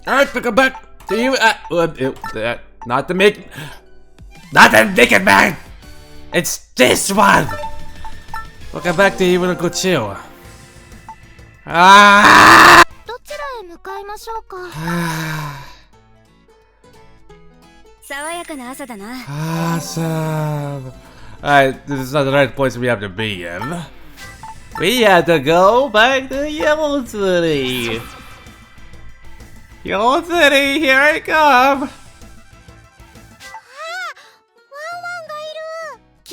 Alright, welcome back to you. Not the Naked Man! It's this one! Welcome back to Evenicle 2. Ah! Awesome. Alright, this is not the right place we have to be in. We have to go back to Yellow City. Yellow City, here I come.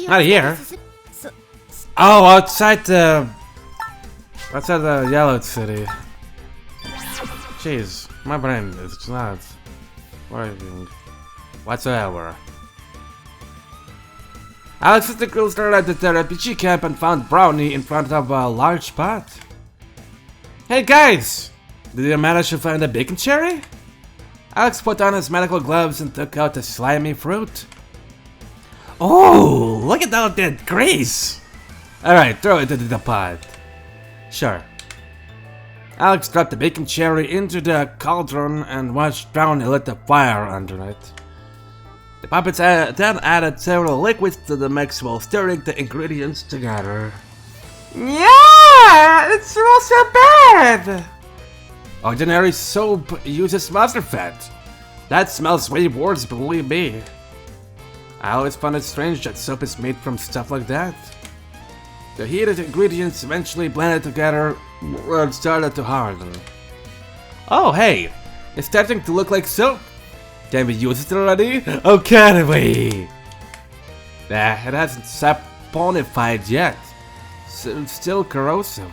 Not here. Oh, outside the Yellow City. Jeez, my brain is not working whatsoever. Alex and the crew started at the RPG camp and found Brownie in front of a large pot. Hey guys! Did you manage to find the bacon cherry? Alex put on his medical gloves and took out the slimy fruit. Oh, look at all that grease! Alright, throw it into the pot. Sure. Alex dropped the bacon cherry into the cauldron and watched Brownie lit the fire under it. The puppets then added several liquids to the mix while stirring the ingredients together. Yeah! It smells so bad! Ordinary soap uses mustard fat. That smells way worse, believe me. I always found it strange that soap is made from stuff like that. The heated ingredients eventually blended together and started to harden. Oh hey, it's starting to look like soap. Can we use it already? Oh, can we? Nah, it hasn't saponified yet. So it's still corrosive.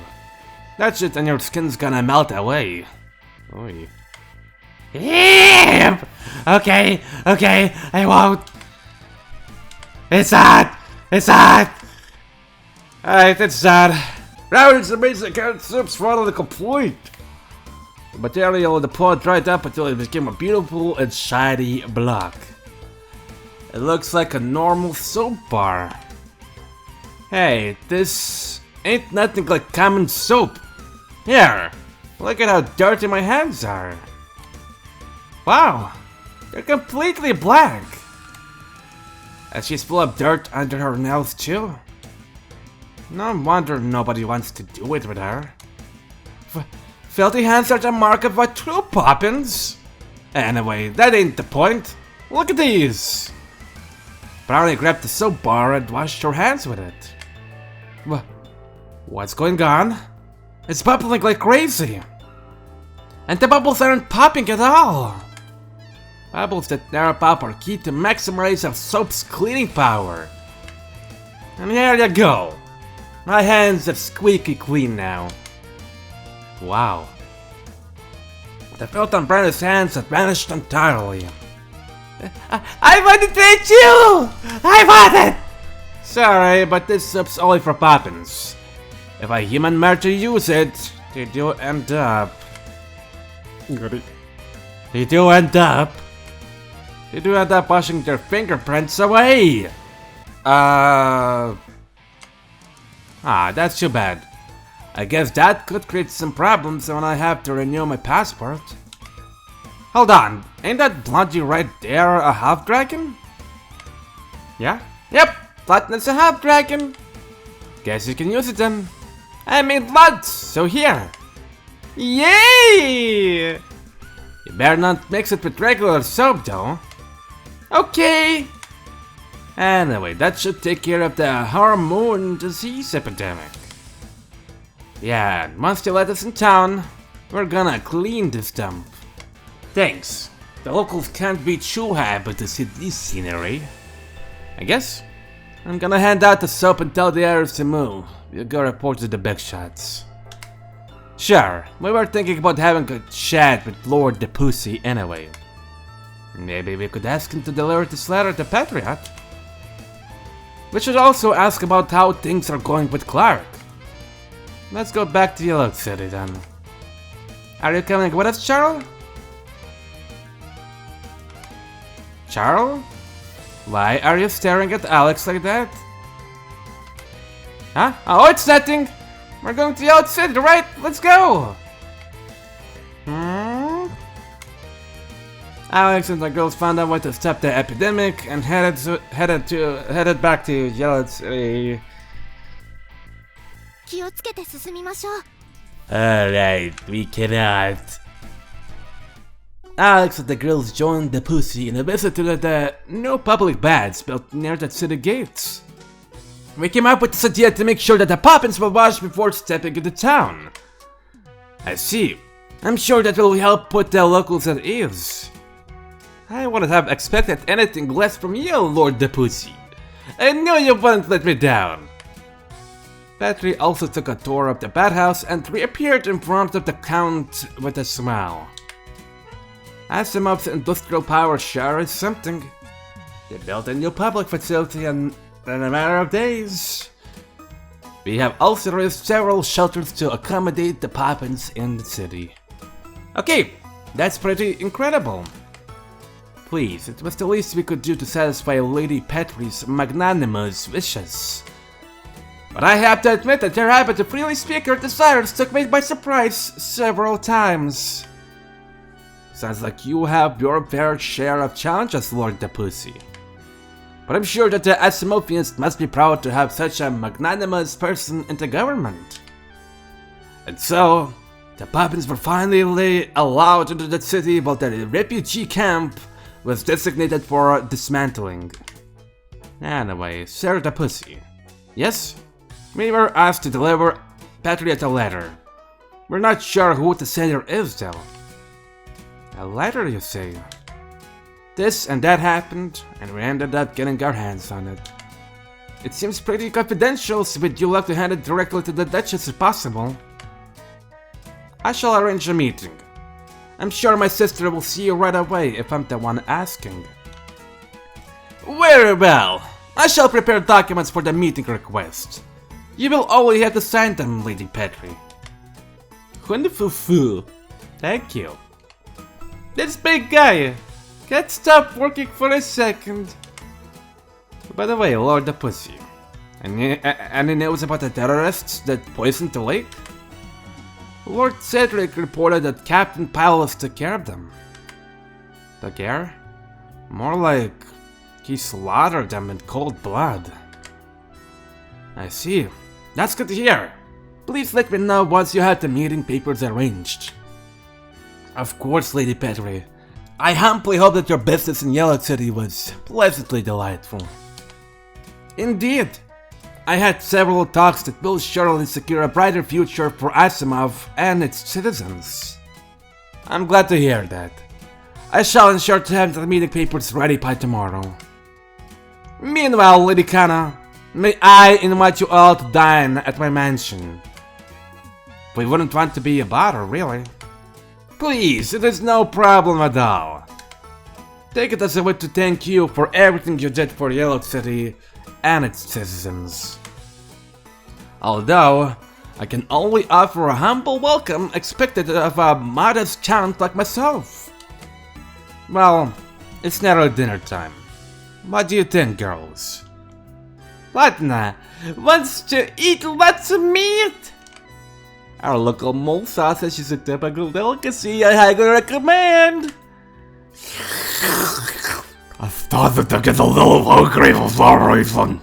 That shit on your skin's gonna melt away. Oy. Yep. Okay, I won't. It's hot! It's hot! Alright, it's hot. Brownie's amazing carrot soup's finally complete. The material in the pot dried up until it became a beautiful and shiny block. It looks like a normal soap bar. Hey, this ain't nothing like common soap. Here, look at how dirty my hands are. Wow, they're completely black. And she's full of dirt under her nails too. No wonder nobody wants to do it with her. Filthy hands are the mark of a true Poppins. Anyway, that ain't the point. Look at these. Brownie grabbed the soap bar and washed her hands with it. What's going on? It's bubbling like crazy. And the bubbles aren't popping at all. Bubbles that never pop are key to maximize a soap's cleaning power. And here you go. My hands are squeaky clean now. Wow. The filth on Brandon's hands had vanished entirely. I want to trade you! I want it! Sorry, but this soap's only for Poppins. If a human were to use it, they do end up washing their fingerprints away! That's too bad. I guess that could create some problems when I have to renew my passport. Hold on, ain't that Bronte right there a half-dragon? Yeah? Yep, Platinum's a half-dragon. Guess you can use it then. I made blood, so here. Yay! You better not mix it with regular soap though. Okay. Anyway, that should take care of the hormone disease epidemic. Yeah, and once you let us in town, we're gonna clean this dump. Thanks. The locals can't be too happy to see this scenery. I guess I'm gonna hand out the soap and tell the others to move. We'll go report to the big shots. Sure, we were thinking about having a chat with Lord the Pussy anyway. Maybe we could ask him to deliver this letter to Patriot. We should also ask about how things are going with Clark. Let's go back to Yellow City then. Are you coming with us, Charles? Charles? Why are you staring at Alex like that? Huh? Oh, it's nothing! We're going to Yellow City, right? Let's go! Alex and the girls found out what to stop the epidemic and headed back to Yellow City. Alright, we cannot. Alex and the girls joined the Pochui in a visit to the no public baths built near the city gates. We came up with this idea to make sure that the Poppins will wash before stepping into town. I see. I'm sure that will help put the locals at ease. I wouldn't have expected anything less from you, Lord the Pochui. I knew you wouldn't let me down. Patriot also took a tour of the bathhouse and reappeared in front of the Count with a smile. Asimov's industrial power sure is something. They built a new public facility in a matter of days. We have also raised several shelters to accommodate the Poppins in the city. Okay, that's pretty incredible. Please, it was the least we could do to satisfy Lady Petrie's magnanimous wishes. But I have to admit that your habit to freely speak your desires took me by surprise several times. Sounds like you have your fair share of challenges, Lord the Pochui. But I'm sure that the Asimovians must be proud to have such a magnanimous person in the government. And so, the Poppins were finally allowed into the city while the refugee camp was designated for dismantling. Anyway, Sir the Pochui. Yes? We were asked to deliver Patriot a letter. We're not sure who the sender is though. A letter, you say? This and that happened, and we ended up getting our hands on it. It seems pretty confidential, so would you like to hand it directly to the Duchess if possible? I shall arrange a meeting. I'm sure my sister will see you right away if I'm the one asking. Very well. I shall prepare documents for the meeting request. You will only have to sign them, Lady Petrie. Wonderful. Thank you. This big guy can't stop working for a second. By the way, Lord the Pochui, any news about the terrorists that poisoned the lake? Lord Cedric reported that Captain Palace took care of them. Took care? More like he slaughtered them in cold blood. I see. That's good to hear. Please let me know once you have the meeting papers arranged. Of course, Lady Petrie. I humbly hope that your business in Yellow City was pleasantly delightful. Indeed. I had several talks that will surely secure a brighter future for Asimov and its citizens. I'm glad to hear that. I shall ensure to have the meeting papers ready by tomorrow. Meanwhile, Lady Kana, may I invite you all to dine at my mansion? We wouldn't want to be a bother, really. Please, it is no problem at all. Take it as a way to thank you for everything you did for Yellow City and its citizens. Although, I can only offer a humble welcome expected of a modest count like myself. Well, it's nearly dinner time. What do you think, girls? Latna wants to eat lots of meat! Our local mole sausage is a typical delicacy I highly recommend! I started to get a little hungry for some reason.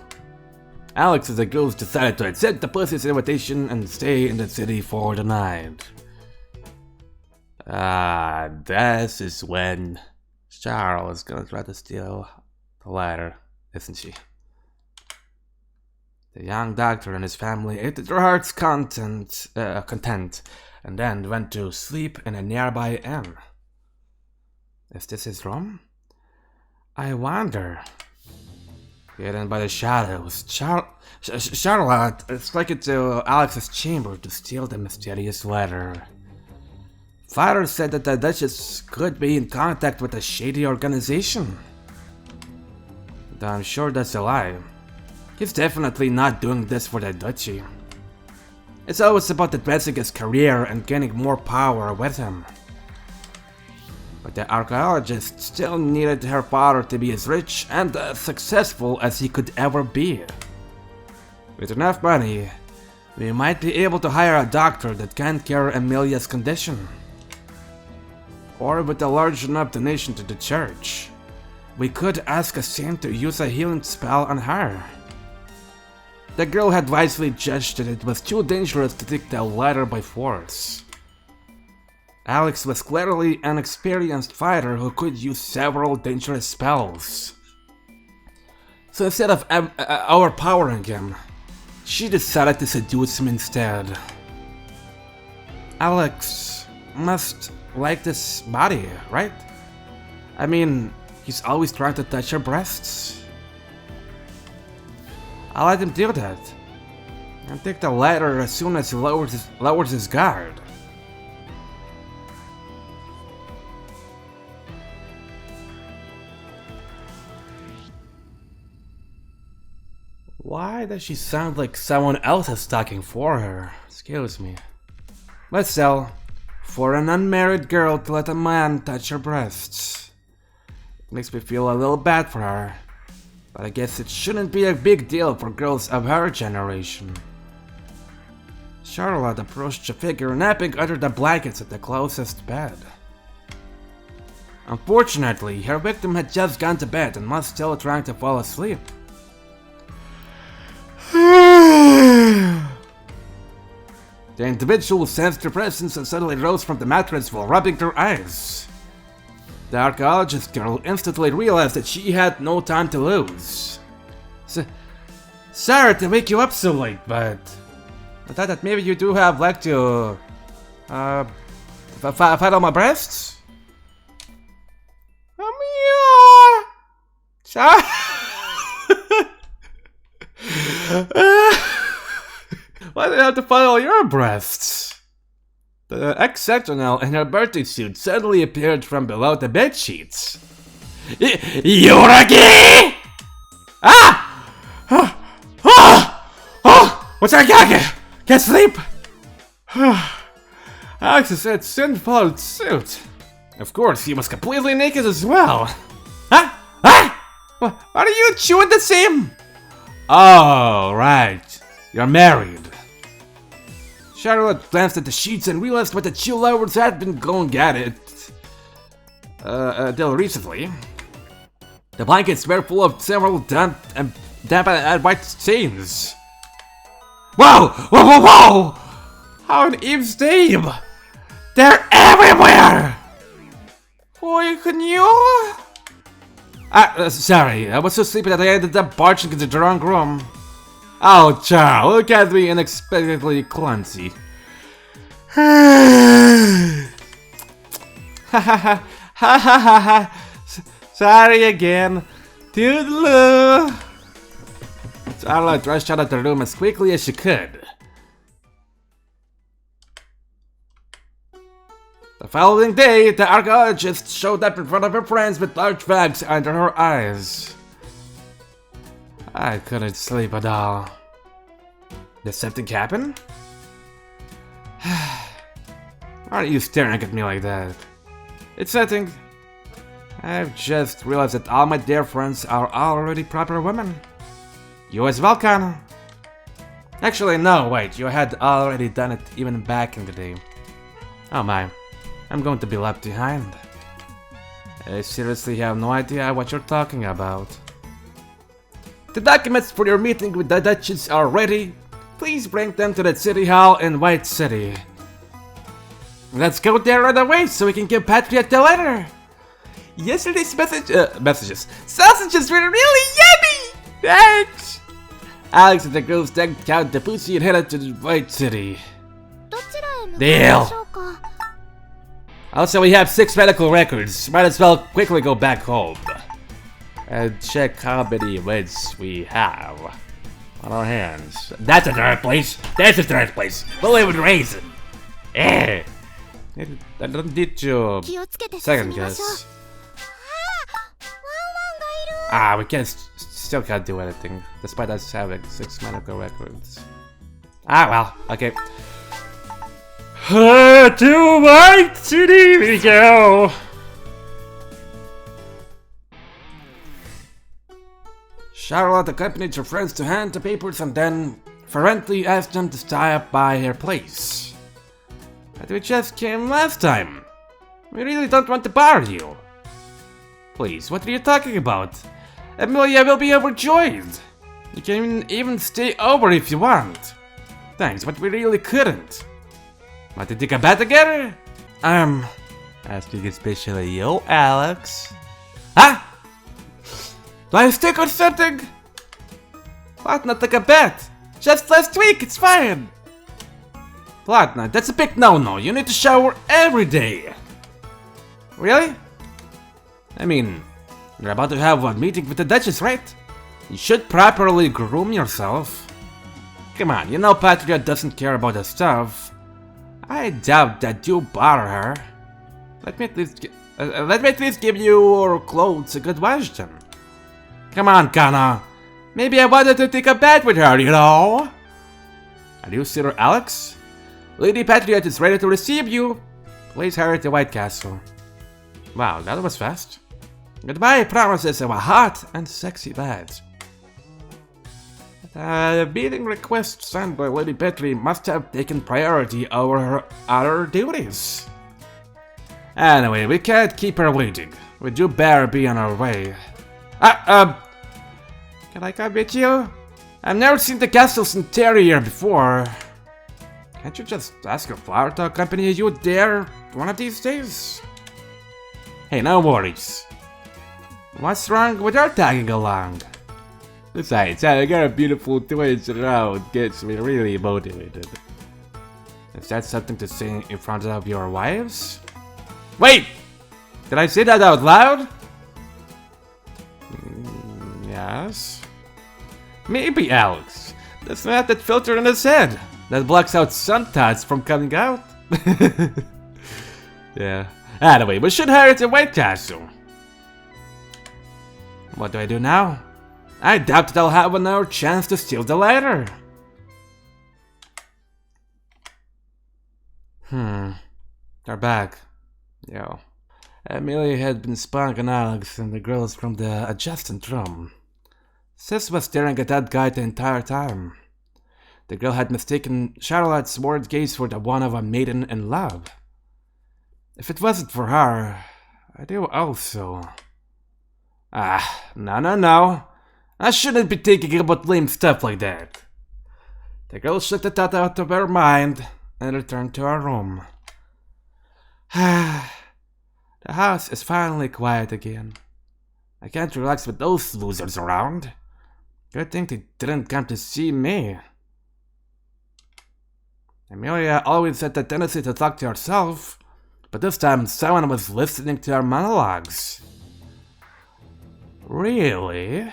Alex and the girls decided to accept the Pussie's invitation and stay in the city for the night. This is when Charles is gonna try to steal the ladder, isn't she? The young doctor and his family ate their heart's content, and then went to sleep in a nearby inn. Is this his room? I wonder. Hidden by the shadows, Charlotte is taken to Alex's chamber to steal the mysterious letter. Father said that the Duchess could be in contact with a shady organization. Though I'm sure that's a lie. He's definitely not doing this for the duchy. It's always about advancing his career and gaining more power with him. But the archaeologist still needed her father to be as rich and as successful as he could ever be. With enough money, we might be able to hire a doctor that can cure Amelia's condition. or with a large enough donation to the church. We could ask a saint to use a healing spell on her. The girl had wisely judged that it was too dangerous to take the ladder by force. Alex was clearly an experienced fighter who could use several dangerous spells. So instead of overpowering him, she decided to seduce him instead. Alex must like this body, right? I mean, he's always trying to touch her breasts. I'll let him do that. And take the ladder as soon as he lowers his guard. Why does she sound like someone else is talking for her? Excuse me. But still, for an unmarried girl to let a man touch her breasts, it makes me feel a little bad for her. But I guess it shouldn't be a big deal for girls of her generation. Charlotte approached a figure napping under the blankets at the closest bed. Unfortunately, her victim had just gone to bed and was still trying to fall asleep. The individual sensed her presence and suddenly rose from the mattress while rubbing her eyes. The archaeologist girl instantly realized that she had no time to lose. Sorry to wake you up so late, but I thought that maybe you do have like to fight on my breasts? Sorry. Why do you have to fight on your breasts? The ex-sentinel in her birthday suit suddenly appeared from below the bedsheets. Yoragi! Ah! What's that? Can't sleep! Alex said soon followed suit. Of course, he was completely naked as well. Huh? Are you two the same? Oh, right. You're married. Charlotte glanced at the sheets and realized what the chill hours had been going at it until recently. The blankets were full of several damp and white stains. Whoa! How an Eve's name! They're everywhere! Boy, can you? Sorry, I was so sleepy that I ended up barging into the wrong room. Oh, Charles, look at me unexpectedly clumsy. Sorry again. Toodaloo. Charlotte rushed out of the room as quickly as she could. The following day, the archaeologist showed up in front of her friends with large bags under her eyes. I couldn't sleep at all. Did something happen? Why are you staring at me like that? It's nothing. I've just realized that all my dear friends are already proper women. You as well, Kana. Actually, no, wait, you had already done it even back in the day. Oh my, I'm going to be left behind. I seriously have no idea what you're talking about. The documents for your meeting with the Duchess are ready. Please bring them to the City Hall in White City. Let's go there right away so we can give Patriot the letter. Yesterday's messages. Sausages were really yummy! Thanks! Alex and the girls then counted the Pochui and headed to the White City. Deal! Also, we have 6 medical records. Might as well quickly go back home. And check how many wins we have on our hands. That's a third place. That's a third place. Believe in raisin. Eh. I don't need to second guess. We still can't do anything, despite us having 6 medical records. Well, okay. To White City we go! Charlotte accompanied her friends to hand the papers and then fervently asked them to stop by her place. But we just came last time. We really don't want to bother you. Please, what are you talking about? Amelia will be overjoyed. You can even stay over if you want. Thanks, but we really couldn't. Want to take a bath together? Asking especially you, Alex. Huh? Do I stick or something? What, not take a bath? Just last week, it's fine. Platna, that's a big no-no. You need to shower every day. Really? I mean, you're about to have a meeting with the Duchess, right? You should properly groom yourself. Come on, you know Patriot doesn't care about the stuff. I doubt that you bother her. Let me at least give your clothes a good wash then. Come on, Kana. Maybe I wanted to take a bath with her, you know? Are you Sir Alex? Lady Patriot is ready to receive you. Please hurry to White Castle. Wow, that was fast. Goodbye promises of a hot and sexy bath. The meeting request sent by Lady Petrie must have taken priority over her other duties. Anyway, we can't keep her waiting. We do better be on our way. Can I come with you? I've never seen the castle's interior before. Can't you just ask your flower to accompany you there one of these days? Hey, no worries. What's wrong with her tagging along? Besides, having a beautiful twins around gets me really motivated. Is that something to say in front of your wives? Wait! Did I say that out loud? Yes. Maybe, Alex. That's not that filter in his head that blocks out sun thoughts from coming out. Yeah. Anyway, we should hurry to White Castle. What do I do now? I doubt that I'll have another chance to steal the ladder. They're back. Yo. Amelia had been spying on Alex and the girls from the adjacent room. Sis was staring at that guy the entire time. The girl had mistaken Charlotte's bored gaze for the one of a maiden in love. If it wasn't for her, I do also. No. I shouldn't be thinking about lame stuff like that. The girl shook the thought out of her mind and returned to her room. The house is finally quiet again. I can't relax with those losers around. Good thing they didn't come to see me. Amelia always had the tendency to talk to herself, but this time someone was listening to her monologues. Really?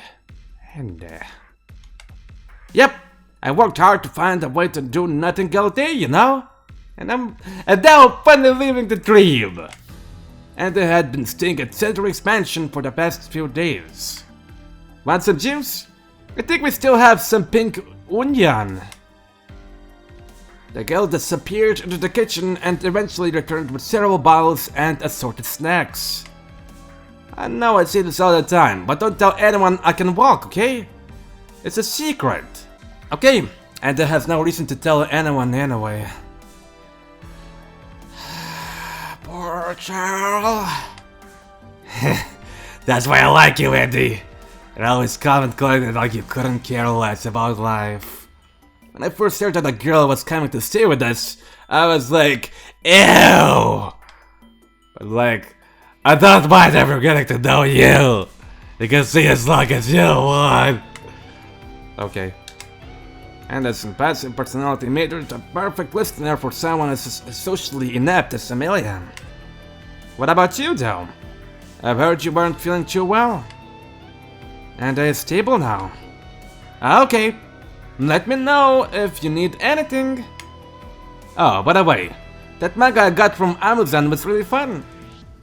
Yep, I worked hard to find a way to do nothing all day, you know? And now I'm finally living the dream. And I had been staying at Center Expansion for the past few days. Want some juice? I think we still have some pink onion. The girl disappeared into the kitchen and eventually returned with several bottles and assorted snacks. I know I say this all the time, but don't tell anyone I can walk, okay? It's a secret. Okay, and there has no reason to tell anyone anyway. Poor child. That's why I like you, Andy. You're always calm and collected like you couldn't care less about life. When I first heard that a girl was coming to stay with us, I was like, ew! But like, I don't mind ever getting to know you. You can see as long as you want. Okay. Anderson's passive personality made her the perfect listener for someone as socially inept as Amelia. What about you, though? I've heard you weren't feeling too well. And is stable now. Okay. Let me know if you need anything. Oh, by the way, that manga I got from Amazon was really fun.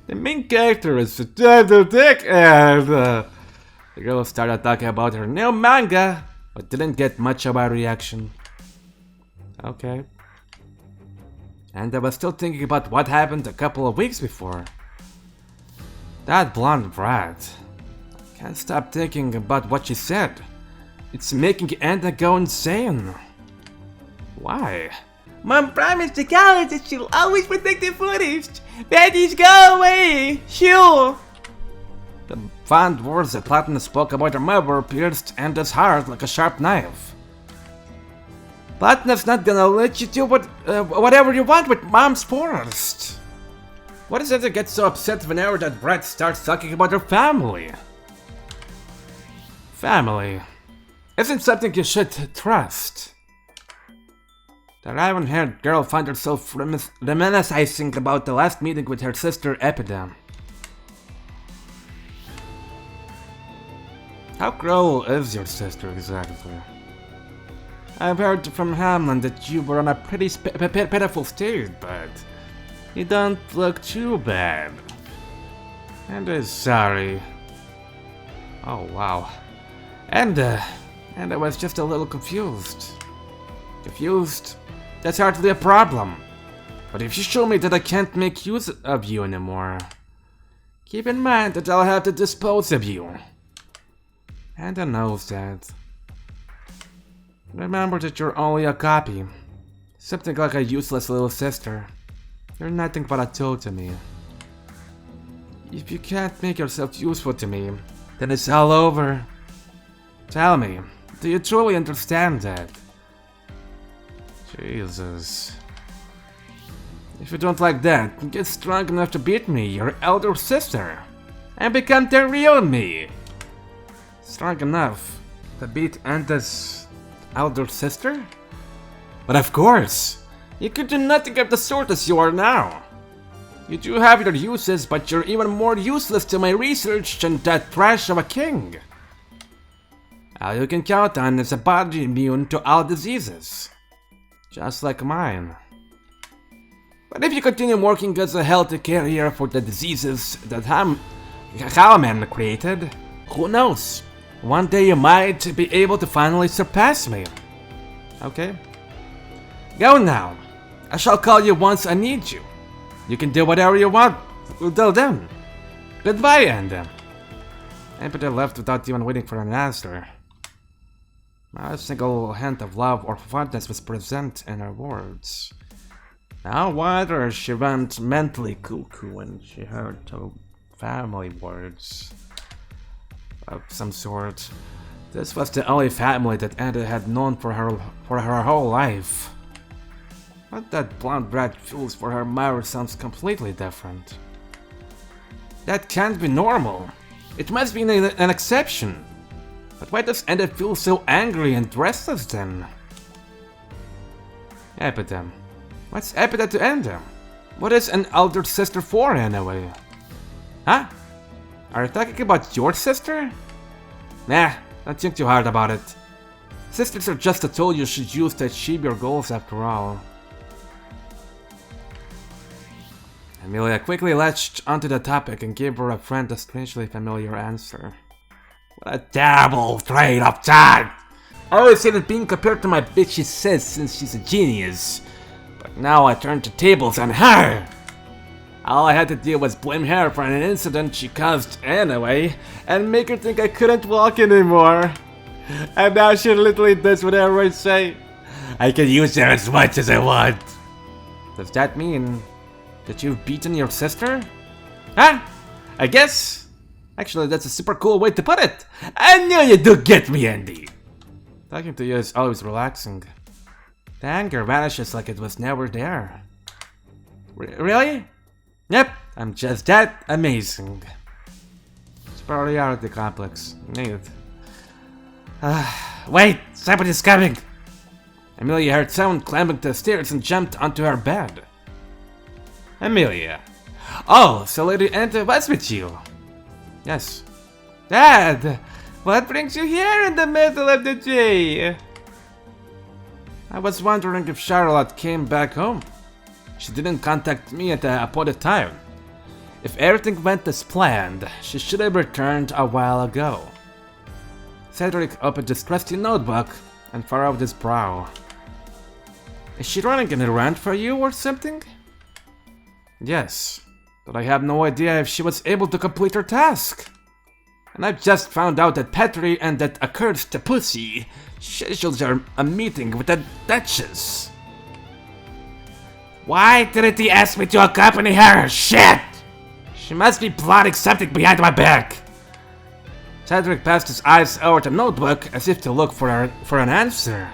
The main character is a gentle dick, and the girl started talking about her new manga, but didn't get much of a reaction. Okay. And I was still thinking about what happened a couple of weeks before. That blonde brat. Can't stop thinking about what she said. It's making Anna go insane. Why? Mom promised the college that she'll always protect the footage. Baddies, go away! Shoo! The fond words that Platinum spoke about her mother pierced Anda's heart like a sharp knife. Platinum's not gonna let you do whatever you want with Mom's forest. What is it that gets so upset whenever that brat starts talking about her family? Family isn't something you should trust. The raven-haired girl found herself reminiscing about the last meeting with her sister Epidem. How cruel is your sister exactly? I've heard from Hamlin that you were on a pretty pitiful state, but you don't look too bad. And is sorry. Oh wow. And I was just a little confused. Confused? That's hardly a problem. But if you show me that I can't make use of you anymore, keep in mind that I'll have to dispose of you. And I knows that. Remember that you're only a copy. Something like a useless little sister. You're nothing but a tool to me. If you can't make yourself useful to me, then it's all over. Tell me, do you truly understand that? Jesus. If you don't like that, get strong enough to beat me, your elder sister, and become the real me. Strong enough to beat Anda's elder sister? But of course, you could do nothing of the sort as you are now. You do have your uses, but you're even more useless to my research than that trash of a king. All you can count on is a body immune to all diseases. Just like mine. But if you continue working as a healthy carrier for the diseases that Howman created, who knows? One day you might be able to finally surpass me. Okay? Go now. I shall call you once I need you. You can do whatever you want until then. Goodbye, Anda. Empathy left without even waiting for an answer. Not a single hint of love or fondness was present in her words. No wonder she went mentally cuckoo when she heard the family words of some sort. This was the only family that Anda had known for her whole life. What that blonde brat feels for her mother sounds completely different. That can't be normal. It must be an exception. But why does Anda feel so angry and restless then? Epidem. What's epidem to Anda? What is an elder sister for anyway? Huh? Are you talking about your sister? Nah, don't think too hard about it. Sisters are just a tool you should use to achieve your goals after all. Amelia quickly latched onto the topic and gave her a friend a strangely familiar answer. What a terrible trade of time! I always hated being compared to my bitchy sis since she's a genius. But now I turned the tables on her! All I had to do was blame her for an incident she caused anyway, and make her think I couldn't walk anymore. And now she literally does whatever I say. I can use her as much as I want. Does that mean that you've beaten your sister? Huh? I guess. Actually, that's a super cool way to put it. I knew you do get me, Andy. Talking to you is always relaxing. The anger vanishes like it was never there. Really? Yep, I'm just that amazing. Superiority complex. Need. Wait, somebody's coming. Amelia heard someone climbing the stairs and jumped onto her bed. Amelia. Oh, so Lady Anta was with you. Yes. Dad, what brings you here in the middle of the day? I was wondering if Charlotte came back home. She didn't contact me at the appointed time. If everything went as planned, she should have returned a while ago. Cedric opened his trusty notebook and furrowed his brow. Is she running an errand for you or something? Yes, but I have no idea if she was able to complete her task. And I've just found out that Patriot and that accursed Pochui scheduled a meeting with the Duchess. Why didn't he ask me to accompany her? Shit! She must be plotting something behind my back. Cedric passed his eyes over the notebook as if to look for an answer.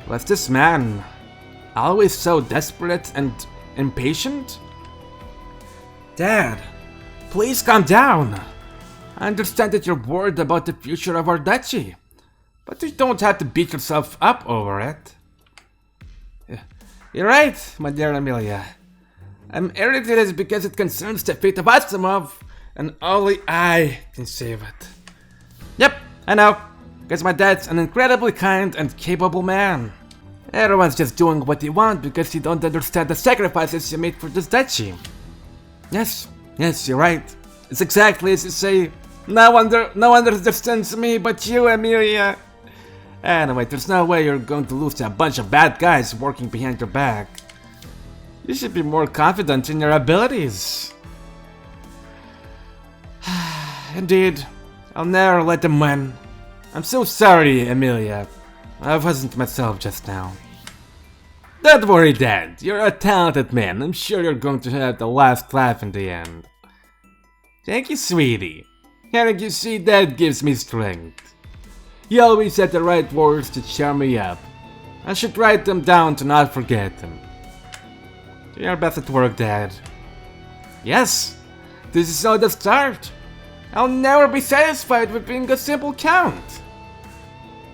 Was this man always so desperate and impatient? Dad, please calm down. I understand that you're worried about the future of our duchy, but you don't have to beat yourself up over it. You're right, my dear Amelia. I'm irritated because it concerns the fate of Asimov, and only I can save it. Yep, I know, because my dad's an incredibly kind and capable man. Everyone's just doing what they want because you don't understand the sacrifices you made for this duchy. Yes, you're right. It's exactly as you say. No one understands me but you, Amelia. Anyway, there's no way you're going to lose to a bunch of bad guys working behind your back. You should be more confident in your abilities. Indeed, I'll never let them win. I'm so sorry, Amelia. I wasn't myself just now. Don't worry, Dad. You're a talented man. I'm sure you're going to have the last laugh in the end. Thank you, sweetie. Hearing you see Dad gives me strength. You always had the right words to cheer me up. I should write them down to not forget them. You're best at work, Dad. Yes, this is only the start. I'll never be satisfied with being a simple count.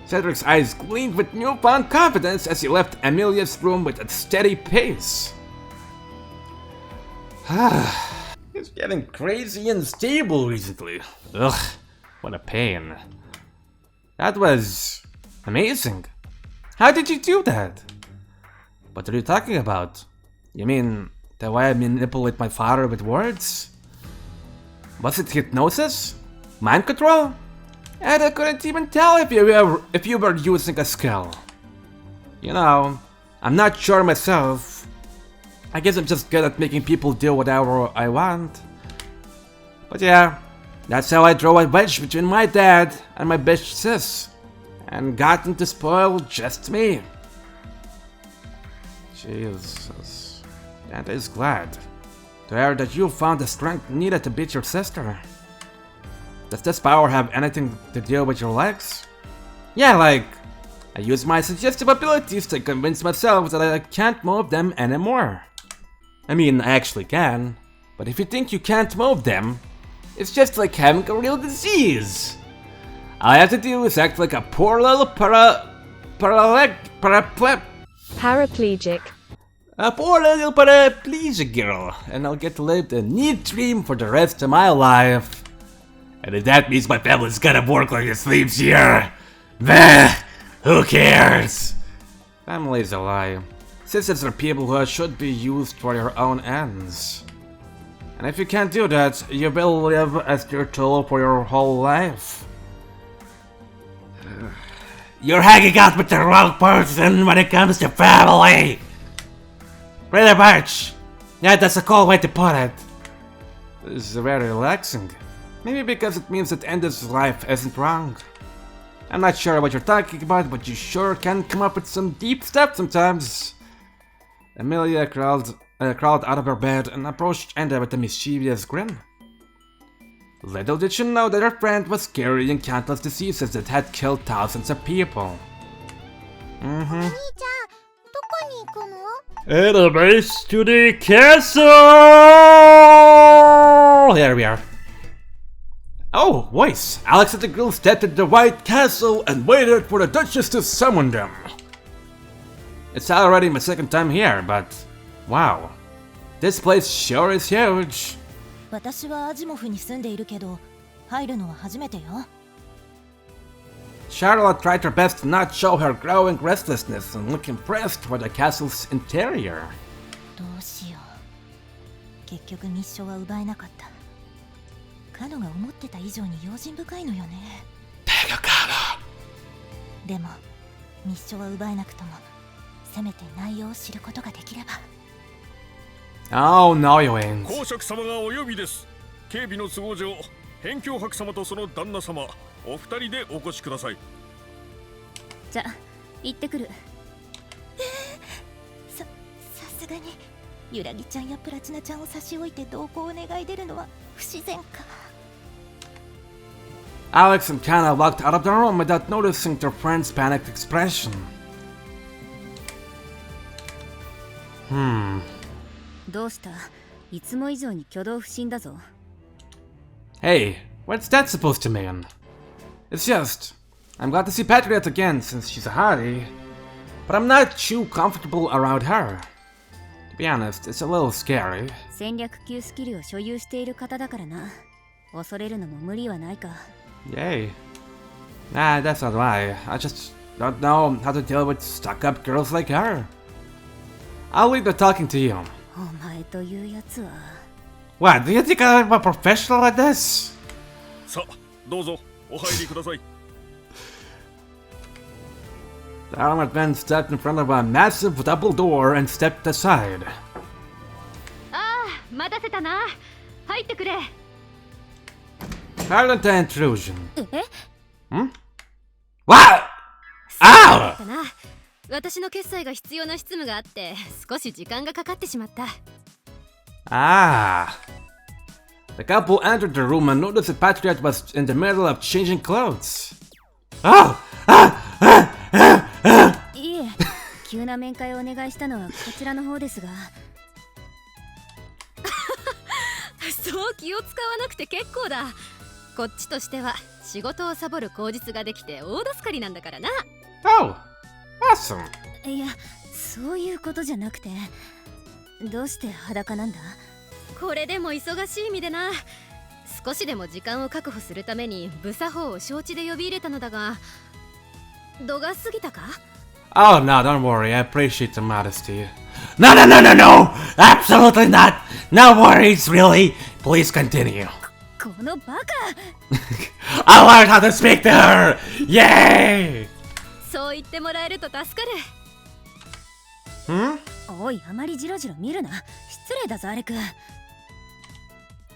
Cedric's eyes gleamed with newfound confidence as he left Amelia's room with a steady pace. He's getting crazy and unstable recently. Ugh, what a pain. That was amazing. How did you do that? What are you talking about? You mean the way I manipulate my father with words? Was it hypnosis? Mind control? And I couldn't even tell if you were using a skill. You know, I'm not sure myself. I guess I'm just good at making people do whatever I want. But yeah, that's how I draw a wedge between my dad and my bitch sis. And got him to spoil just me. Jesus. Dad is glad to hear that you found the strength needed to beat your sister. Does this power have anything to do with your legs? Yeah, like, I use my suggestive abilities to convince myself that I can't move them anymore. I mean, I actually can, but if you think you can't move them, it's just like having a real disease. All I have to do is act like a poor little paraplegic. A poor little paraplegic girl, and I'll get to live the neat dream for the rest of my life. And if that means my family's gonna work like it sleeps here, meh, who cares? Family's a lie. Sisters are people who should be used for your own ends. And if you can't do that, you will live as your tool for your whole life. You're hanging out with the wrong person when it comes to family! Pretty much. Yeah, that's a cool way to put it. This is very relaxing. Maybe because it means that Ender's life isn't wrong. I'm not sure what you're talking about, but you sure can come up with some deep stuff sometimes. Amelia crawled out of her bed and approached Ender with a mischievous grin. Little did she know that her friend was carrying countless diseases that had killed thousands of people. Enemies to the castle! Here we are. Oh, voice! Alex and the girl stepped into the White Castle and waited for the Duchess to summon them. It's already my second time here, but wow. This place sure is huge. 私はアジモフに住んでいるけど、入るのは初めてよ。Charlotte tried her best to not show her growing restlessness and look impressed by the castle's interior. どうしよう。結局密書は奪えなかった。カノが思ってた以上に用心深いのよね。でも密書は奪えなくとも、せめて内容を知ることができれば。Oh no, you ain't. 公爵様がお呼びです。警備の都合上、辺境伯様とその旦那様、お二人でお越しください。じゃ、行ってくる。がにゆらぎちゃんやプラチナちゃんを差し置いて同行を願い出るのは不自然か。 Alex and Kana walked out of the room without noticing their friend's panicked expression. どうした？いつも以上に挙動不審だぞ。 Hey, what's that supposed to mean? It's just, I'm glad to see Patriot again since she's a hottie, but I'm not too comfortable around her. To be honest, it's a little scary. 戦略級スキルを所有している方だからな。恐れるのも無理はないか。 Yay. Nah, that's not why. I just don't know how to deal with stuck-up girls like her. I'll leave the talking to you. お前というやつは。 What, do you think I'm a professional at this? さあ、どうぞお入りください。 The armored man stepped in front of a massive double door and stepped aside. 待たせたな。入ってくれ。 Pardon the intrusion. え？ What? Ow! だな。私の決済が必要な執務があって少し時間がかかってしまった。 Ah. The couple entered the room and noticed that Patriot was in the middle of changing clothes. Oh! いえ、急な面会をお願いしたのはこちらの方ですが。そう気を使わなくて結構だ。こっちとしては仕事をサボる口実ができて大助かりなんだからな。 Oh! Awesome. いや、そういうことじゃなくて、どうして裸なんだ？これでも忙しい身でな。少しでも時間を確保するために無作法を承知で呼び入れたのだが、度が過ぎたか？ Oh, no, don't worry. I appreciate the modesty. No, no, no, no, no! Absolutely not! No worries, really. Please continue. このバカ！ I learned how to speak to her! Yay! そう言ってもらえると助かる。 おい、あまりジロジロ見るな。失礼だぞ、アレク。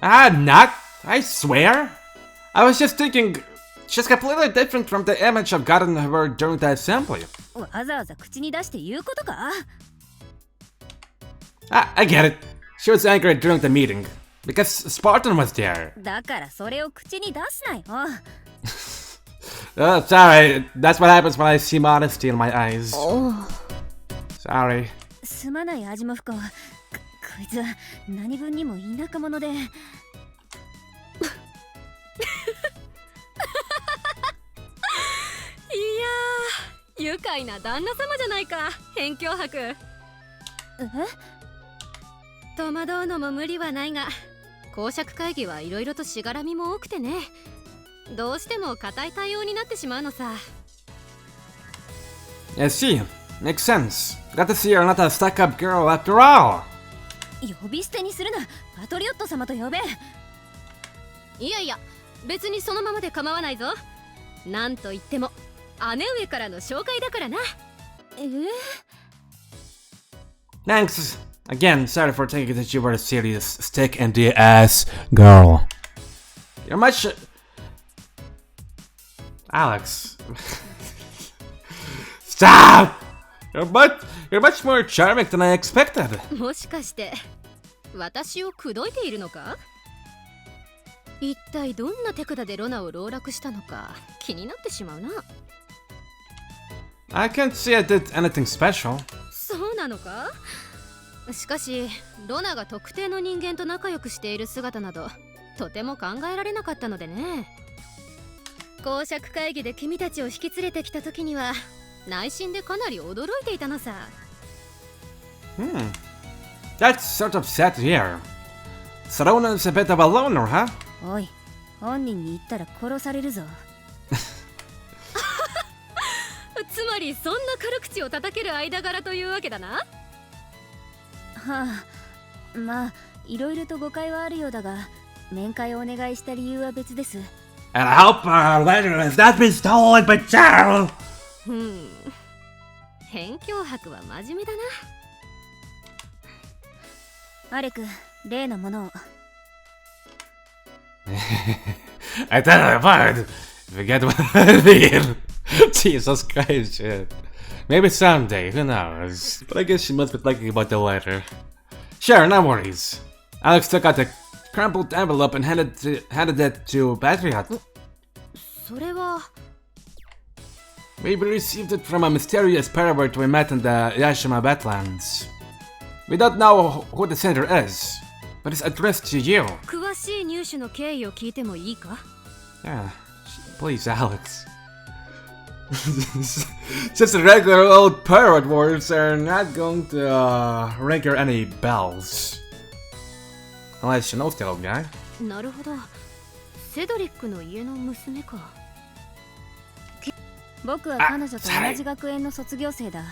I'm not. I swear. I was just thinking, she's completely different from the image I've gotten of her during the assembly. わざわざ口に出して言うことか？ I get it. She was angry during the meeting because Spartan was there. だからそれを口に出すなよ。 Sorry. That's what happens when I see modesty in my eyes. Sorry. すまない味も不幸。こいつは何分にも田舎者で。いやー、愉快な旦那様じゃないか、辺境博。え？戸惑うのも無理はないが、公爵会議はいろいろとしがらみも多くてね。どうしても固い対応になってしまうのさ。 I see. Makes sense. Got to see you're not a stuck-up girl after all. 呼び捨てにするな。パトリオット様と呼べ。いやいや、別にそのままで構わないぞ。なんといっても姉上からの紹介だからな。Thanks. Again, sorry for thinking that you were a serious stick in the ass girl. You're much... Alex. Stop! You're much more charming than I expected. もしかして私を口説いているのか？一体どんな手札でロナを籠絡したのか気になってしまうな。 I can't say I did anything special. そうなのか？しかしロナが特定の人間と仲良くしている姿などとても考えられなかったのでね。公爵会議で君たちを引き連れてきた時には内心でかなり驚いていたのさ。That's sort of sad to hear. Sarona's a bit of a loner, huh? おい、本人に言ったら殺されるぞ。つまりそんな軽口を叩ける間柄というわけだな。はあ、まあ、いろいろと誤解はあるようだが、面会をお願いした理由は別です。And I hope our letter has not been stolen by Charles. 辺境博は真面目だな。アレク、例のものを。I tell you what, forget what I mean. Jesus Christ, shit. Maybe someday, who knows? But I guess she must be thinking about the letter. Sure, no worries. Alex took out the crumpled envelope and handed it to Patriot. それは We received it from a mysterious pervert we met in the Yashima Badlands. We don't know who the sender is, but it's addressed to you. 詳しい入手の経緯を聞いてもいいか Yeah, please, Alex. Just the regular old pirate words are not going to ring her any bells. Unless she knows the old guy. なるほど。セドリックの家の娘か。僕は彼女と同じ学園の卒業生だ。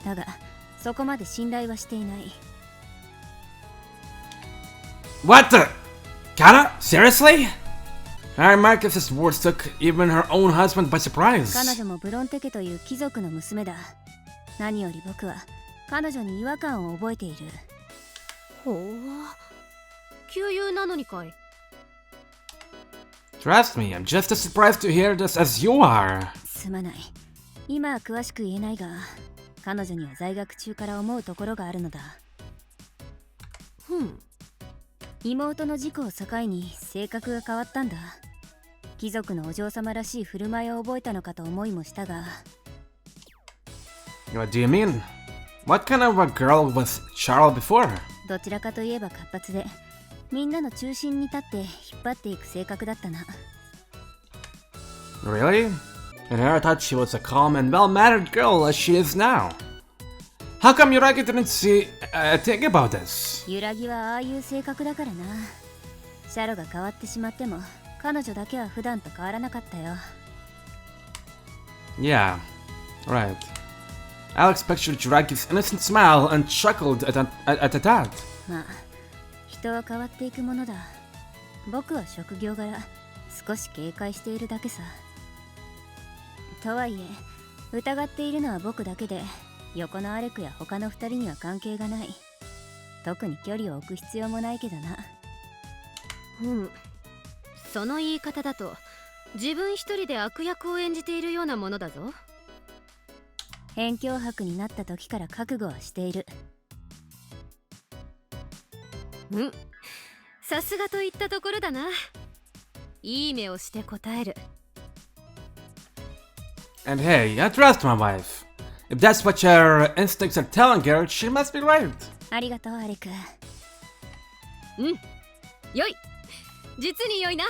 だが、そこまで信頼はしていない。What the? Kana? Seriously? Our Marcus's words took even her own husband by surprise. 彼女もブロンテ家という貴族の娘だ。何より僕は彼女に違和感を覚えている。ほう。旧友なのにかい。Trust me, I'm just as surprised to hear this as you are. すまない。今は詳しく言えないが、彼女には在学中から思うところがあるのだ。妹の事故を境に性格が変わったんだ。貴族のお嬢様らしい振る舞いを覚えたのかと思いもしたが。What do you mean? What kind of a girl was Charles before? どちらかといえば活発で、みんなの中心に立って引っ張っていく性格だったな。Really? And I thought she was a calm and well-mannered girl as she is now. How come Yuragi didn't think about this? 揺らぎはああいう性格だからな。シャロが変わってしまっても、彼女だけは普段と変わらなかったよ。Yeah, right. Alex pictured Yuragi's innocent smile and chuckled at that. まあ、人は変わっていくものだ。僕は職業柄、少し警戒しているだけさ。とはいえ、疑っているのは僕だけで、横のアレクや他の二人には関係がない。特に距離を置く必要もないけどな。その言い方だと自分一人で悪役を演じているようなものだぞ。辺境伯になった時から覚悟はしている。さすがといったところだな。いい目をして答える。And hey, I trust my wife. If that's what your instincts are telling her, she must be right. ありがとう、アレク。よい。実に良いな。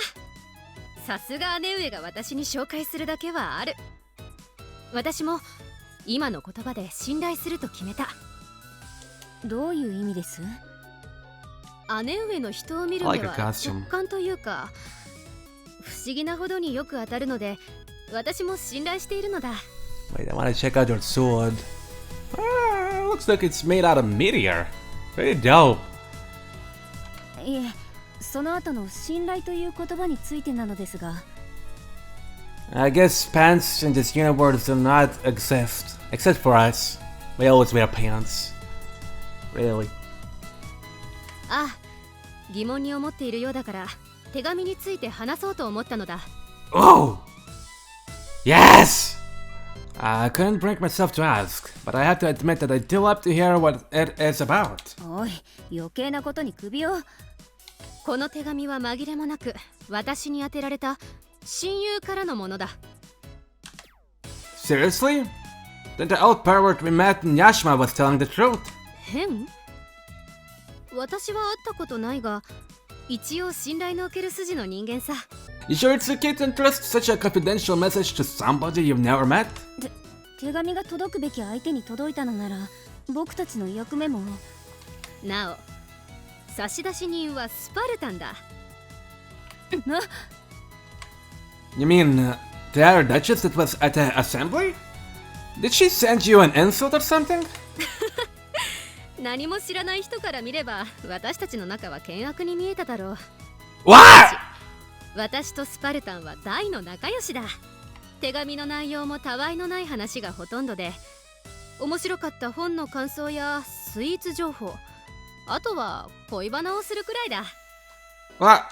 さすが姉上が私に紹介するだけはある。私も今の言葉で信頼すると決めた。どういう意味です？姉上の人を見る目は直感というか、不思議なほどによく当たるので、私も信頼しているのだ。Wait, I want to check out your sword. Looks like it's made out of meteor. Very dope. いえ、その後の信頼という言葉についてなのですが。I guess pants in this universe do not exist, except for us. We always wear pants. Really? ああ、疑問に思っているようだから、手紙について話そうと思ったのだ。Oh! Yes! I couldn't bring myself to ask, but I have to admit that I do love to hear what it is about. おい、余計なことに首を。この手紙は紛れもなく私に宛てられた親友からのものだ。Seriously? Then the old pervert we met in Yashima was telling the truth. 変？私は会ったことないが、一応信頼のおける筋の人間さ。You sure it's okay to entrust such a confidential message to somebody you've never met? 手紙が届くべき相手に届いたのなら、僕たちの役目も。なお、差出人はスパルタンだ。な You mean the other Duchess that was at the assembly? Did she send you an insult or something? 何も知らない人から見れば私たちの仲は険悪に見えただろう。 What? 私とスパルタンは大の仲良しだ。手紙の内容もたわいのない話がほとんどで、面白かった本の感想やスイーツ情報、あとは恋バナをするくらいだ。 What?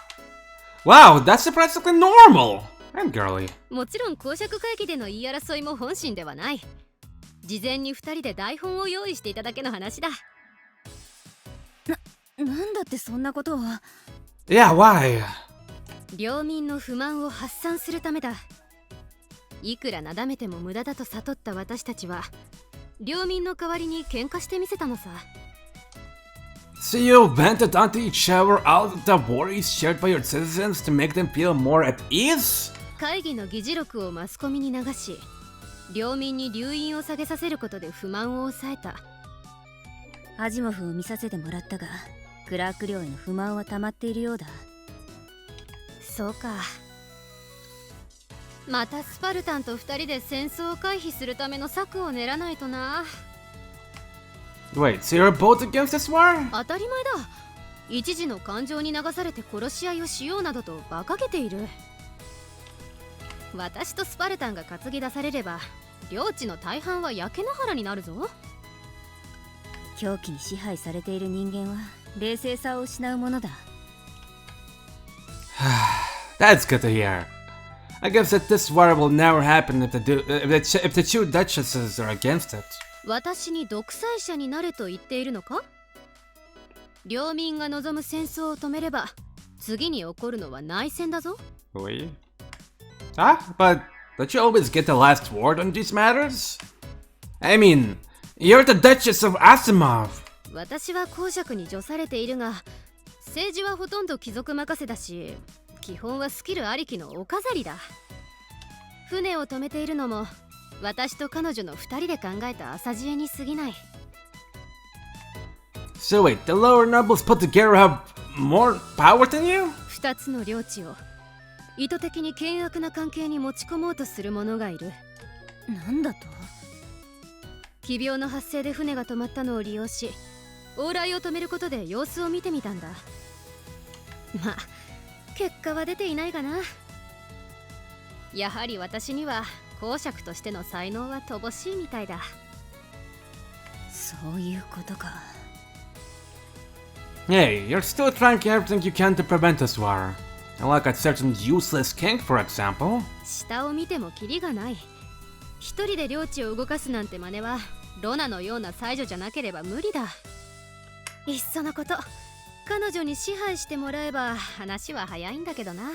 Wow, that's surprisingly normal. I'm girly. もちろん公爵会議での言い争いも本心ではない。事前に2人で台本を用意していただけの話だ。なんだってそんなことを。 Yeah, why? 領民の不満を発散するためだ。いくらなだめても無駄だと悟った私たちは領民の代わりに喧嘩してみせたのさ。 So you vented onto each other out of the worries shared by your citizens to make them feel more at ease? 会議の議事録をマスコミに流し、領民に留飲を下げさせることで不満を抑えた。アジモフを見させてもらったが、クラーク領への不満は溜まっているようだ。そうか。またスパルタンと2人で戦争を回避するための策を練らないとな。 Wait, so you're both against this war? 当たり前だ。一時の感情に流されて殺し合いをしようなどと馬鹿げている。私とスパルタンが担ぎ出されれば領地の大半は焼け野原になるぞ。狂気に支配されている人間は冷静さを失うものだ。That's good to hear. I guess that this war will never happen if the two duchesses are against it. 私に独裁者になれと言っているのか？領民が望む戦争を止めれば次に起こるのは内戦だぞ。Oui. But don't you always get the last word on these matters? I mean, you're the Duchess of Asimov. 私は公爵に助されているが、政治はほとんど貴族任せだし、基本はスキルありきのお飾りだ。船を止めているのも私と彼女の2人で考えた浅知恵に過ぎない。 So wait, the lower nobles put together have more power than you? 2つの領地を意図的に険悪な関係に持ち込もうとする者がいる。なんだと？奇病の発生で船が止まったのを利用し、往来を止めることで様子を見てみたんだ。まあ結果は出ていないがな。やはり私には公爵としての才能は乏しいみたいだ。そういうことか。Hey, you're still trying everything you can to prevent this war. Unlike a certain useless king, for example. 下を見てもキリがない。一人で領地を動かすなんて真似はロナのような才女じゃなければ無理だ。いっそのこと、彼女に支配してもらえば話は早いんだけどな。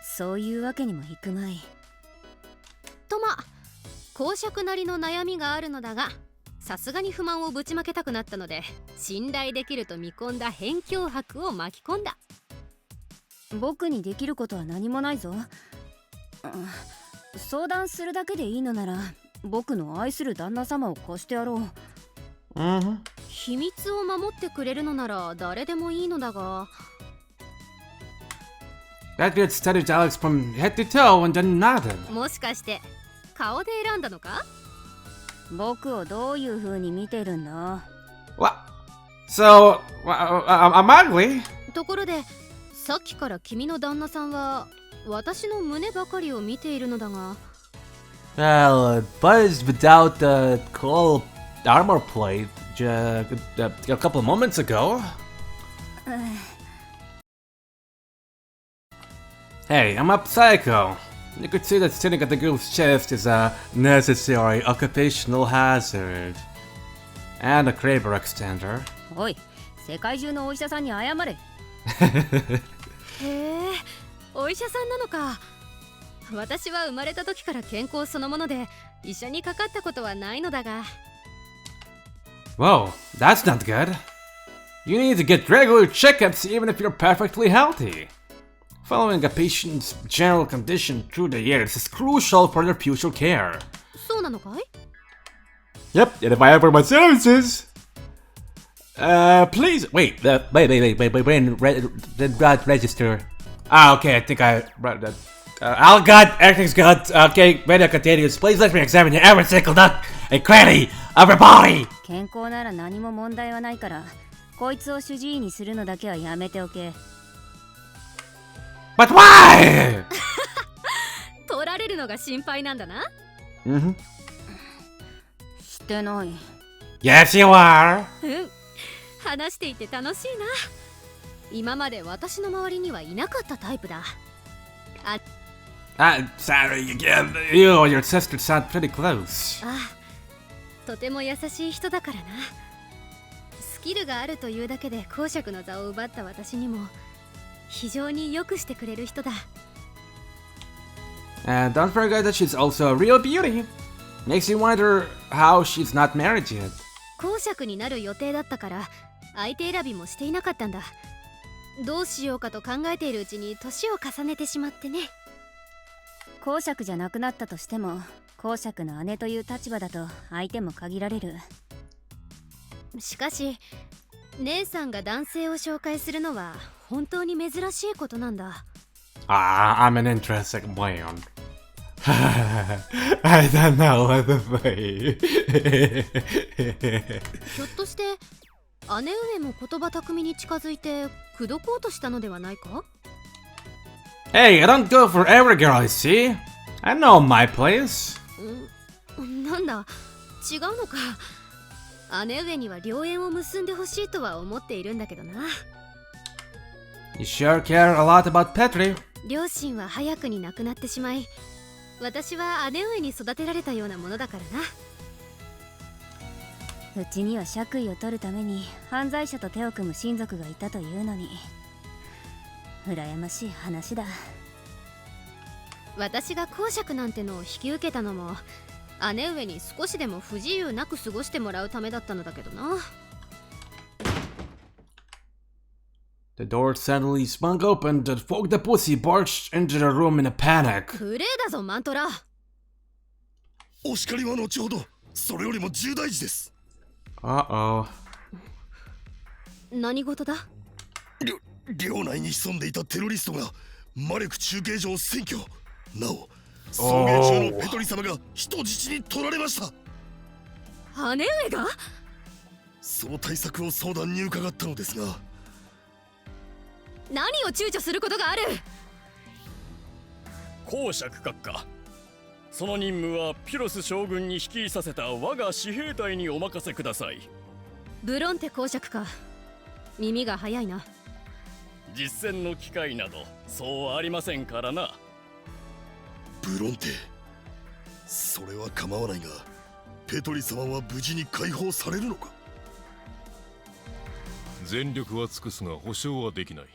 そういうわけにもいくまい。とまあ、公爵なりの悩みがあるのだが、さすがに不満をぶちまけたくなったので、信頼できると見込んだ辺境伯を巻き込んだ。僕にできることは何もないぞ。相談するだけでいいのなら、僕の愛する旦那様を貸してやろう。秘密を守ってくれるのなら誰でもいいのだが。Patriot studied Alex from head to toe and then nodded. もしかして顔で選んだのか？僕をどういう風に見てるんだ？ What? So, I'm ugly? ところで、さっきから君の旦那さんは私の胸ばかりを見ているのだが。Well, it buzzed without the cool armor plate a couple of moments ago. Hey, I'm a psycho. You could see that sitting at the girl's chest is a necessary occupational hazard. And a Kraber extender. おい、世界中のお医者さんに謝れ。へえ、お医者さんなのか。私は生まれた時から健康そのもので医者にかかったことはないのだが。Whoa, that's not good. You need to get regular checkups even if you're perfectly healthy. Following a patient's general condition through the years is crucial for their future care. そうなのかい？ Yep, and if I ever want services, please wait. Register. Okay, I think I read that. All good, everything's good. Okay, ready continues. Please let me examine your every single nook and cranny of your body. 健康なら何も問題はないから、こいつを主治医にするのだけはやめておけ。But why? 取られるのが心配なんだな。してない。Yes, you are. 話していて楽しいな。今まで私の周りにはいなかったタイプだ。Sorry, you and your sister sound pretty close. ああ、とても優しい人だからな。スキルがあるというだけで公爵の座を奪った私にも非常によくしてくれる人だ。And don't forget that she's also a real beauty. Makes you wonder how she's not married yet. 公爵になる予定だったから相手選びもしていなかったんだ。どうしようかと考えているうちに年を重ねてしまってね。公爵じゃなくなったとしても公爵の姉という立場だと相手も限られる。しかし姉さんが男性を紹介するのは本当に珍しいことなんだ。I'm an interesting man. I don't know what to say. ひょっとして姉上も言葉巧みに近づいて口説こうとしたのではないか？ Hey, I don't go for every girl I see. I know my place. なんだ、違うのか。姉上には良縁を結んでほしいとは思っているんだけどな。You sure care a lot about Petri. 両親は早くに亡くなってしまい、私は姉上に育てられたようなものだからな。うちには爵位を取るために犯罪者と手を組む親族がいたというのに羨ましい話だ。私が公爵なんてのを引き受けたのも姉上に少しでも不自由なく過ごしてもらうためだったのだけどな。The door suddenly swung open and folk the pussy barged into the room in a panic. 無礼だぞマントラ。お叱りは後ほど。それよりも重大事です。Uh-oh. 何事だ？領内に潜んでいたテロリストが魔力中継所を占拠。なお送迎中のペトリ様が人質に取られました。姉上が？その対策を相談に伺ったのですが。何を躊躇することがある？公爵閣下、その任務はピロス将軍に率いさせた我が私兵隊にお任せください。ブロンテ公爵か。耳が早いな。実戦の機会などそうありませんからな。ブロンテ、それは構わないがペトリ様は無事に解放されるのか？全力は尽くすが保証はできない。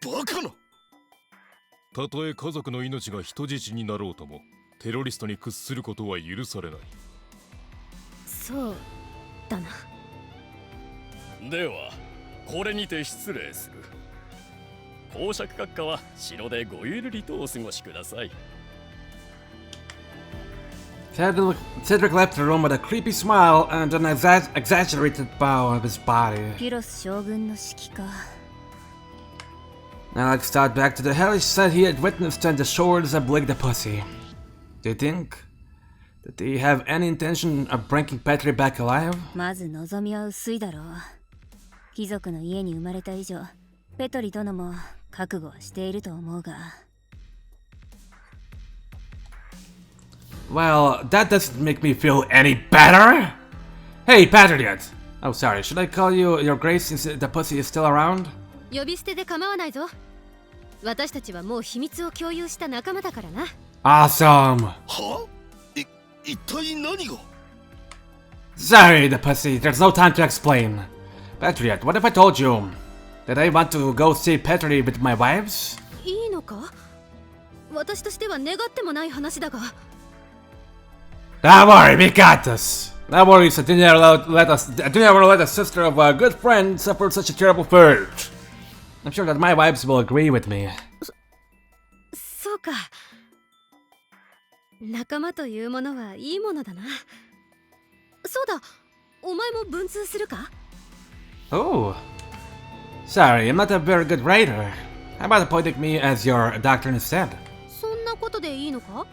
バカな！たとえ家族の命が人質になろうともテロリストに屈することは許されない。そうだな。ではこれにて失礼する。公爵閣下は城でごゆるりとお過ごしください。Cedric left the room with a creepy smile and an exaggerated bow of his body. ピロス将軍の指揮か。Alex thought back to the hellish sight he had witnessed on the shores of Blig the Pussy. Do you think that they have any intention of bringing Petri back alive? まず望みは薄いだろう。貴族の家に生まれた以上ペトリ殿も覚悟はしていると思うが。Well, that doesn't make me feel any better. Hey, Patriot. Oh, sorry. Should I call you Your Grace since the pussy is still around? 呼び捨てで構わないぞ。私たちはもう秘密を共有した仲間だからな。Awesome. は？一体何が？ Sorry, the pussy. There's no time to explain. Patriot, what if I told you that I want to go see Petri with my wives? いいのか？私としては願ってもない話だが。Don't worry, we got this. No worries, I didn't ever let a sister of a good friend suffer such a terrible fate. I'm sure that my wives will agree with me. そうか。仲間というものはいいものだな。そうだ、お前も文通するか？ Oh. Sorry, I'm not a very good writer. How about appointing me as your doctor instead? そんなことでいいのか？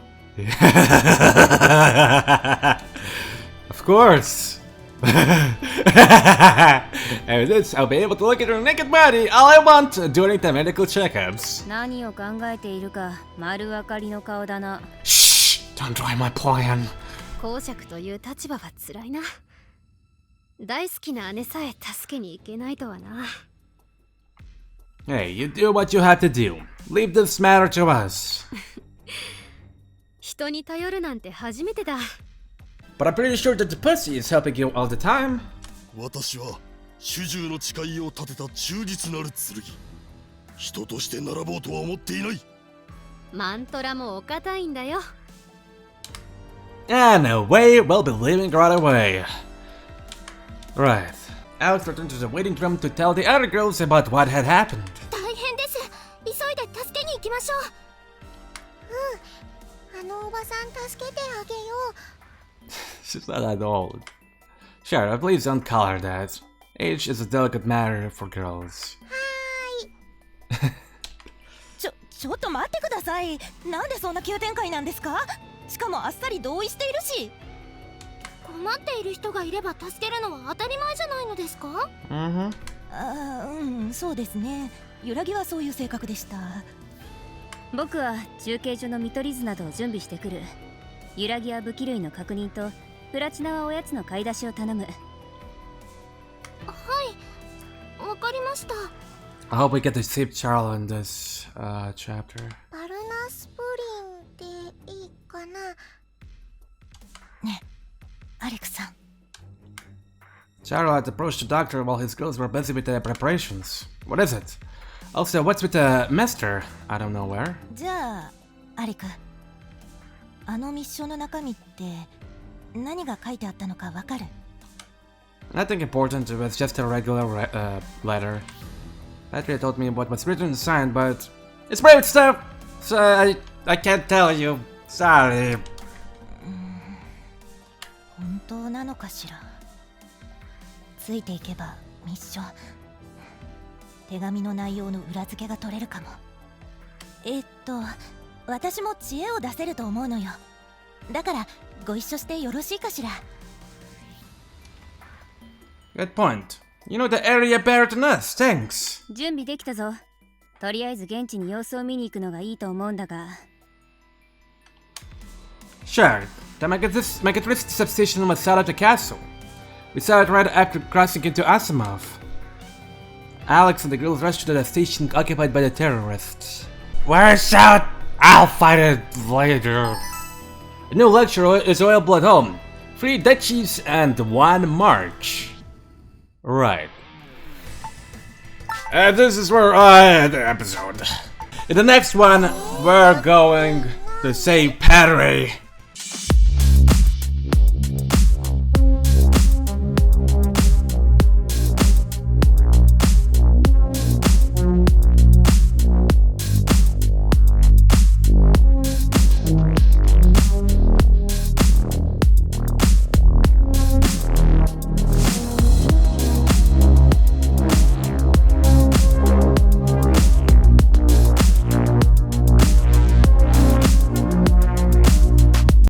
Of course. And this, I'll be able to look at your naked body all I want during the medical checkups. 何を考えているか丸分かりの顔だな。 Shh! Don't try my plan. 公爵という立場は辛いな。大好きな姉さえ助けに行けないとはな。Hey, you do what you have to do. Leave this matter to us. 人に頼るなんて初めてだ。 But I'm pretty sure that the pussy is helping you all the time. 私は主従の誓いを立てた忠実なる剣。人として並ぼうとは思っていない。マントラもお堅いんだよ。 Anyway, we'll be leaving right away. Right. Alex returned to the waiting room to tell the other girls about what had happened. 大変です。急いで助けに行きましょう。あのおばさん助けてあげよう。 She's not that old. Sure, please don't call her that. Age is a delicate matter for girls. ちょっと待ってください。なんでそんな急展開なんですか？しかもあっさり同意しているし。困っている人がいれば助けるのは当たり前じゃないのですか？そうですね。揺らぎはそういう性格でした。僕は中継所の見取り図などを準備してくる。揺らぎや武器類の確認とプラチナはおやつの買い出しを頼む。はい、わかりました。 I hope we get to see Charles in this chapter. バルナスプリンでいいかな。ね、アレクさん。 Charles had approached the doctor while his girls were busy with their preparations. What is it? Also, what's with the master? I don't know where. じゃあ、アレク。あのミッションの中身って何が書いてあったのかわかる？ Nothing important, it was just a regular letter. Patriot told me what was written and signed, but it's private stuff, so I can't tell you. Sorry. 本当なのかしら。ついていけばミッション。手紙の内容の裏付けが取れるかも。私も知恵を出せると思うのよ。だからご一緒してよろしいかしら。 Good point. You know the area better than us, thanks. 準備できたぞ。とりあえず現地に様子を見に行くのがいいと思うんだが。 Sure. The Megatrist substation was south of the castle. We saw it right after crossing into Asimov. Alex and the girls rushed to the station occupied by the terrorists. Where's out? I'll fight it later. A new lecture is Oil Blood Home. 3 duchies and 1 march. Right. And this is where I end the episode. In the next one, we're going to save Patriot.